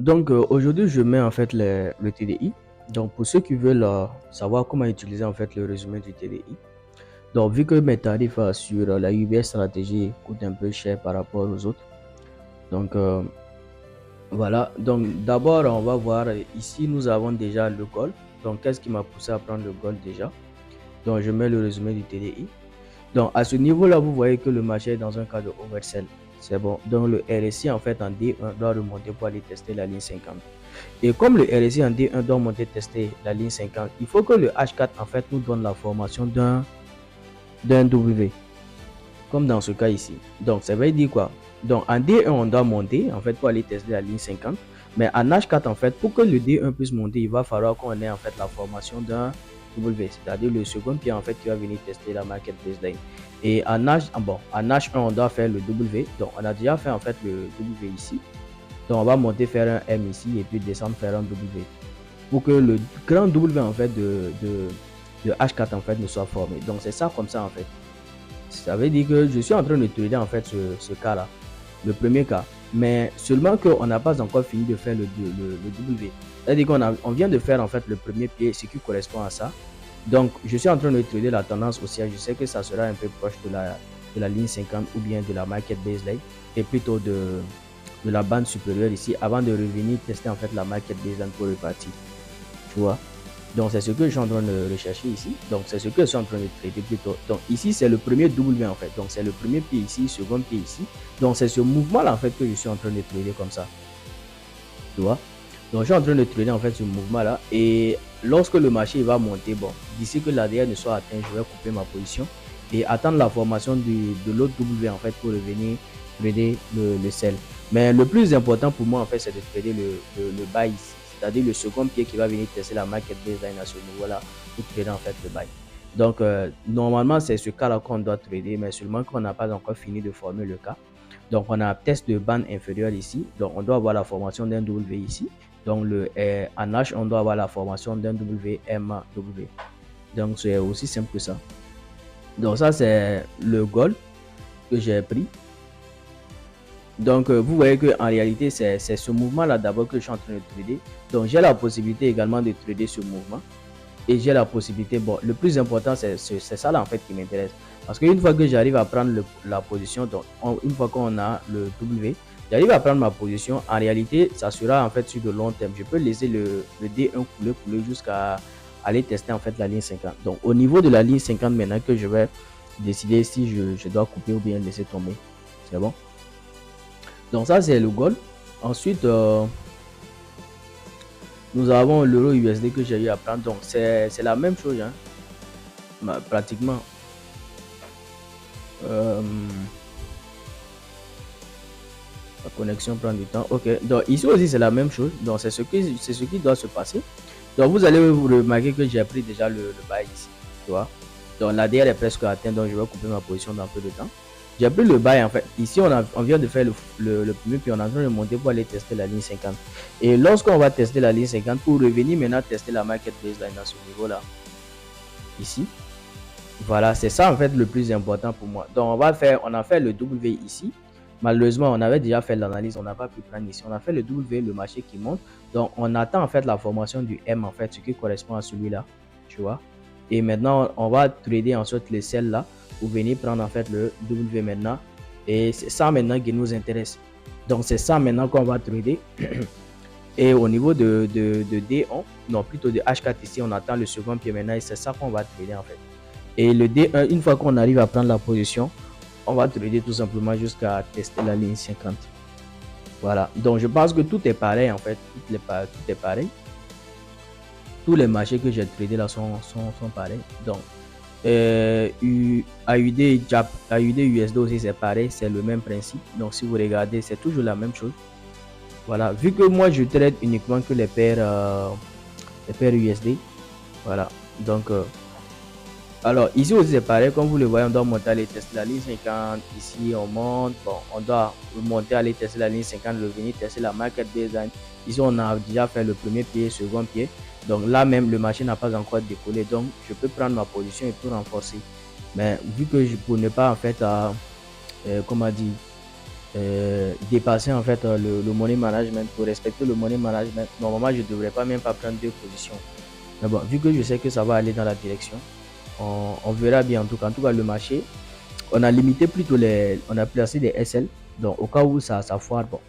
Donc aujourd'hui, je mets en fait le TDI. Donc pour ceux qui veulent savoir comment utiliser en fait le résumé du TDI. Donc vu que mes tarifs sur la UBS stratégie coûtent un peu cher par rapport aux autres. Donc voilà. Donc d'abord, on va voir ici, nous avons déjà le gold. Donc qu'est-ce qui m'a poussé à prendre le gold déjà? Donc je mets le résumé du TDI. Donc à ce niveau-là, vous voyez que le marché est dans un cas de oversell. C'est bon. Donc le RSI en fait en D1 doit remonter pour aller tester la ligne 50. Et comme le RSI en D1 doit monter tester la ligne 50, il faut que le H4 en fait nous donne la formation d'un W, comme dans ce cas ici. Donc ça veut dire quoi? Donc en D1 on doit monter en fait pour aller tester la ligne 50, mais en H4 en fait pour que le D1 puisse monter, il va falloir qu'on ait en fait la formation d'un W, c'est-à-dire le second pied en fait qui va venir tester la market baseline. Et en H1 on doit faire le W, donc on a déjà fait en fait le W ici. Donc on va monter faire un M ici et puis descendre faire un W pour que le grand W en fait de H4 en fait ne soit formé. Donc c'est ça comme ça en fait. Ça veut dire que je suis en train de trader en fait ce cas là, le premier cas. Mais seulement qu'on n'a pas encore fini de faire le W. C'est-à-dire qu'on vient de faire en fait le premier pied, ce qui correspond à ça. Donc je suis en train de trader la tendance haussière. Je sais que ça sera un peu proche de la ligne 50 ou bien de la market baseline et plutôt de la bande supérieure ici avant de revenir tester en fait la market baseline pour repartir. Tu vois? Donc c'est ce que je suis en train de rechercher ici. Donc c'est ce que je suis en train de traiter plutôt. Donc ici c'est le premier W en fait. Donc c'est le premier pied ici, second pied ici. Donc c'est ce mouvement là en fait que je suis en train de trader comme ça. Tu vois? Donc je suis en train de trader en fait ce mouvement là. Et lorsque le marché va monter, bon, d'ici que l'ADR ne soit atteint, je vais couper ma position et attendre la formation de l'autre W en fait pour revenir trader le sell. Mais le plus important pour moi en fait c'est de trader le buy ici, c'est-à-dire le second pied qui va venir tester la market baseline à ce niveau-là pour trader en fait le buy. Donc normalement c'est ce cas-là qu'on doit trader, mais seulement qu'on n'a pas encore fini de former le cas. Donc on a un test de bande inférieure ici, donc on doit avoir la formation d'un W ici. Donc en H on doit avoir la formation d'un WMW. Donc c'est aussi simple que ça. Donc ça c'est le goal que j'ai pris. Donc vous voyez que en réalité c'est ce mouvement là d'abord que je suis en train de trader. Donc j'ai la possibilité également de trader ce mouvement et j'ai la possibilité, bon, le plus important c'est ça là en fait qui m'intéresse, parce qu'une fois que j'arrive à prendre la position, donc une fois qu'on a le W, j'arrive à prendre ma position, en réalité ça sera en fait sur de long terme. Je peux laisser le D1 couler jusqu'à aller tester en fait la ligne 50. Donc au niveau de la ligne 50 maintenant que je vais décider si je dois couper ou bien laisser tomber. C'est bon. Donc ça c'est le goal. Ensuite nous avons l'euro USD que j'ai eu à prendre. Donc c'est la même chose hein. Pratiquement. La connexion prend du temps. Ok. Donc ici aussi c'est la même chose. Donc c'est ce qui doit se passer. Donc vous allez vous remarquer que j'ai pris déjà le buy ici. Tu vois. Donc l'ADR est presque atteint. Donc je vais couper ma position dans peu de temps. J'ai pris le buy en fait. Ici on vient de faire le premier puis on est en train de monter pour aller tester la ligne 50. Et lorsqu'on va tester la ligne 50 pour revenir maintenant tester la market baseline dans ce niveau là. Ici. Voilà, c'est ça en fait le plus important pour moi. Donc on a fait le W ici. Malheureusement, on avait déjà fait l'analyse, on n'a pas pu prendre ici. On a fait le W, le marché qui monte. Donc on attend en fait la formation du M en fait, ce qui correspond à celui-là, tu vois. Et maintenant, on va trader ensuite les celles là pour venir prendre en fait le W maintenant. Et c'est ça maintenant qui nous intéresse. Donc c'est ça maintenant qu'on va trader. Et au niveau de D1, non plutôt de H4 ici, on attend le second pied maintenant et c'est ça qu'on va trader en fait. Et le D1, une fois qu'on arrive à prendre la position, on va trader tout simplement jusqu'à tester la ligne 50. Voilà. Donc, je pense que tout est pareil en fait. Tout est pareil. Tous les marchés que j'ai tradés là sont pareils. Donc, AUD, AUD, USD aussi c'est pareil. C'est le même principe. Donc, si vous regardez, c'est toujours la même chose. Voilà. Vu que moi, je trade uniquement que les paires USD. Voilà. Donc, alors ici aussi c'est pareil, comme vous le voyez, on doit monter à aller tester la ligne 50. Ici on monte, bon, on doit monter à aller tester la ligne 50, revenir tester la market baseline. Ici on a déjà fait le premier pied, second pied. Donc là même le marché n'a pas encore décollé, donc je peux prendre ma position et tout renforcer. Mais vu que pour ne pas en fait comment dire, dépasser en fait le money management. Pour respecter le money management, normalement je ne devrais pas même pas prendre deux positions. Mais bon, vu que je sais que ça va aller dans la direction, on verra bien. En tout cas le marché, on a limité plutôt on a placé des SL. Donc au cas où ça foire, bon,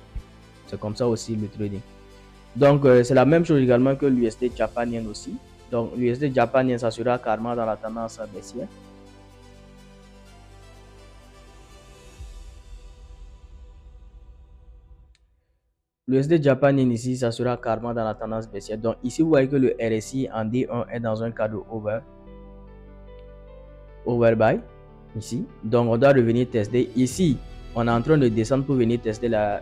c'est comme ça aussi le trading. Donc c'est la même chose également que l'USD japonien aussi. Donc l'USD japonien, ça sera carrément dans la tendance baissière. L'USD japonien ici, ça sera carrément dans la tendance baissière. Donc ici, vous voyez que le RSI en D1 est dans un cadre overbuy ici. Donc on doit revenir tester. Ici, on est en train de descendre pour venir tester la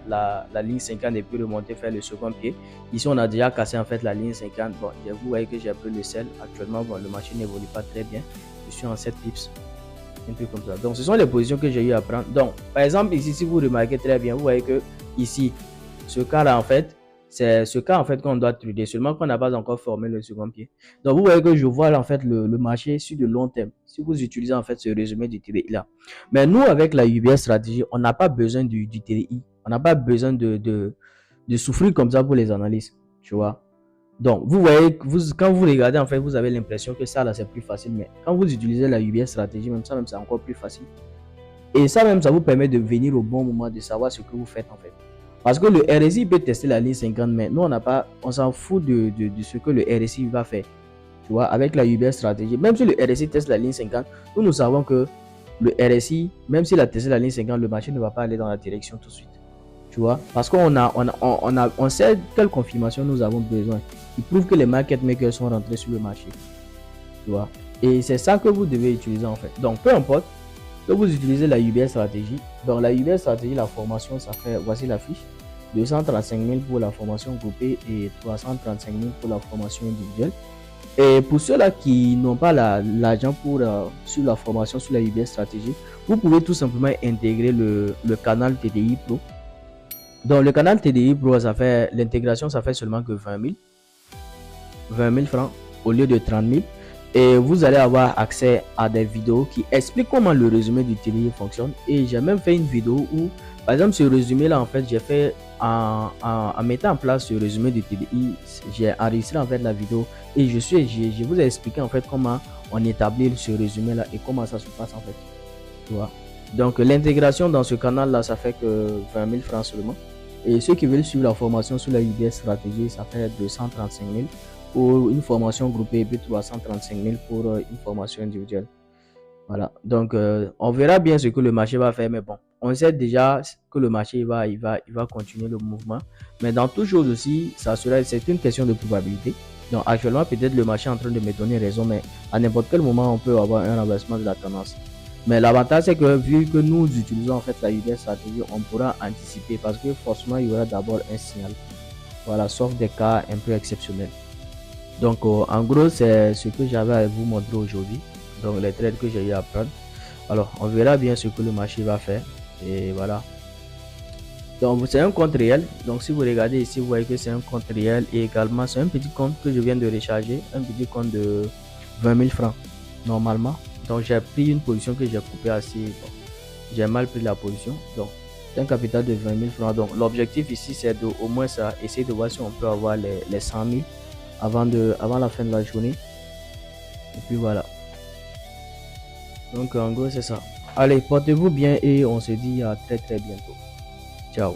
ligne 50 et puis remonter faire le second pied. Ici, on a déjà cassé en fait la ligne 50. Bon, vous voyez que j'ai un peu le sel. Actuellement, bon, le marché n'évolue pas très bien. Je suis en 7 pips. Un peu comme ça. Donc, ce sont les positions que j'ai eu à prendre. Donc, par exemple, ici, si vous remarquez très bien, vous voyez que ici, ce cas-là, en fait, c'est ce cas en fait qu'on doit trader, seulement qu'on n'a pas encore formé le second pied. Donc vous voyez que je vois là, en fait le marché sur de long terme. Si vous utilisez en fait ce résumé du TDI là. Mais nous avec la UBS stratégie, on n'a pas besoin du TDI. On n'a pas besoin de souffrir comme ça pour les analyses. Tu vois. Donc vous voyez, quand vous regardez en fait, vous avez l'impression que ça là c'est plus facile. Mais quand vous utilisez la UBS stratégie, même ça même c'est encore plus facile. Et ça même ça vous permet de venir au bon moment, de savoir ce que vous faites en fait. Parce que le RSI peut tester la ligne 50, mais nous, on s'en fout de ce que le RSI va faire. Tu vois, avec la UBS stratégie, même si le RSI teste la ligne 50, nous savons que le RSI, même s'il a testé la ligne 50, le marché ne va pas aller dans la direction tout de suite. Tu vois, parce on sait quelle confirmation nous avons besoin. Il prouve que les market makers sont rentrés sur le marché. Tu vois, et c'est ça que vous devez utiliser en fait. Donc, peu importe que vous utilisez la UBS stratégie. Donc, la UBS stratégie, la formation, ça fait, voici la fiche. 235 000 pour la formation groupée et 335 000 pour la formation individuelle. Et pour ceux-là qui n'ont pas l'argent pour sur la formation sur la UBS stratégie, vous pouvez tout simplement intégrer le canal TDI Pro. Donc le canal TDI Pro, ça fait l'intégration, ça fait seulement que 20 000 francs au lieu de 30 000. Et vous allez avoir accès à des vidéos qui expliquent comment le résumé du TDI fonctionne. Et j'ai même fait une vidéo où, par exemple, ce résumé là, en fait, j'ai fait en mettant en place ce résumé du TDI, j'ai enregistré en fait la vidéo et je vous ai expliqué en fait comment on établit ce résumé là et comment ça se passe en fait. Tu vois. Donc l'intégration dans ce canal là, ça fait que 20 000 francs seulement. Et ceux qui veulent suivre la formation sur la UBS stratégie, ça fait 235 000 pour une formation groupée et puis 335 000 pour une formation individuelle. Voilà. Donc on verra bien ce que le marché va faire, mais bon, on sait déjà que le marché il va continuer le mouvement. Mais dans toute chose aussi, c'est une question de probabilité. Donc actuellement, peut-être le marché est en train de me donner raison, mais à n'importe quel moment, on peut avoir un renversement de la tendance. Mais l'avantage, c'est que vu que nous utilisons en fait la UBS stratégie, on pourra anticiper parce que forcément, il y aura d'abord un signal. Voilà, sauf des cas un peu exceptionnels. Donc, en gros, c'est ce que j'avais à vous montrer aujourd'hui. Donc, les trades que j'ai eu à prendre. Alors, on verra bien ce que le marché va faire. Et voilà. Donc, c'est un compte réel. Donc, si vous regardez ici, vous voyez que c'est un compte réel. Et également, c'est un petit compte que je viens de recharger. Un petit compte de 20 000 francs, normalement. Donc, j'ai pris une position que j'ai coupée assez. Bon, j'ai mal pris la position. Donc, c'est un capital de 20 000 francs. Donc, l'objectif ici, c'est de au moins ça, essayer de voir si on peut avoir les 100 000 avant la fin de la journée. Et puis voilà. Donc, en gros, c'est ça. Allez, portez-vous bien et on se dit à très très bientôt. Ciao.